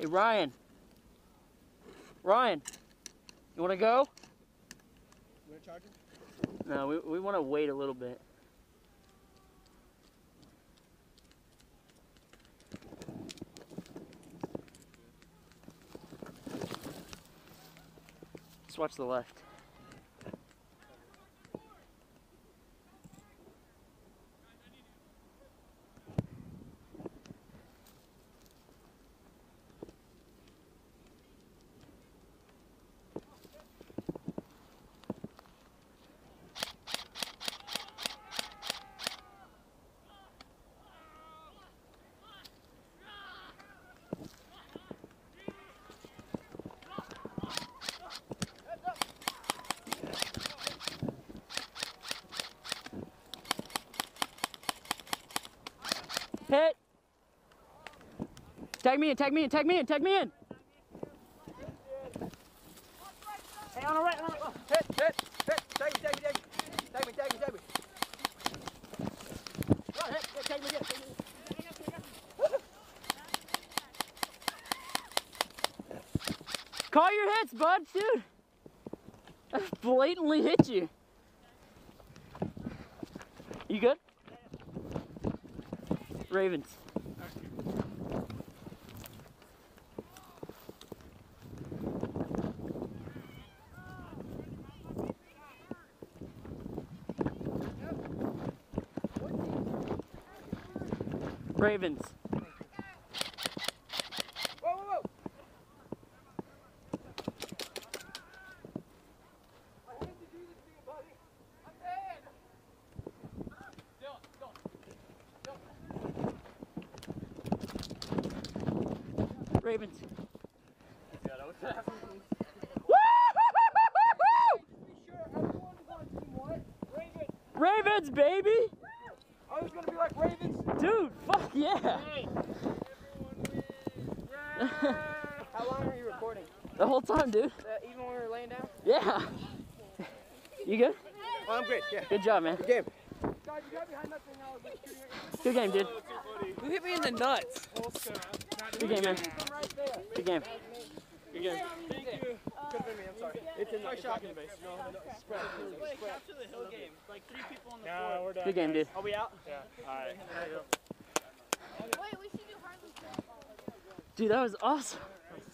Hey, Ryan. Ryan, you want to go? You want to charge him? No, we want to wait a little bit. Just watch the left. Hit! Tag me in, tag me in, tag me in, tag me in! Hey, on the right, oh. Hit, tag me. Go ahead, tag me again. Call your hits, bud, dude! I blatantly hit you. You good? Ravens. Ravens. Whoa. I hate to do this to you, buddy. I'm dead. Ravens. Yeah, that was fast. Ravens, baby! I was gonna be like Ravens. Dude, fuck yeah! Hey. How long were you recording? The whole time, dude. Even when we were laying down? Yeah. You good? Oh, I'm great, yeah. Good job, man. Good game. God, you got behind that thing now. Good game, dude. You hit me in the nuts. Good game, man. Good game. Good game. Thank you. Could have been me, I'm sorry. It's in my shot in the base. No, spread. Wait, capture the hill game. Like 3 people on the No, floor. we're done. Good game, dude. Are we out? Yeah. Alright. Wait, we should do Harlem Shake. Dude, that was awesome.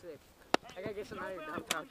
Sick. I gotta get some out of your dump pouch.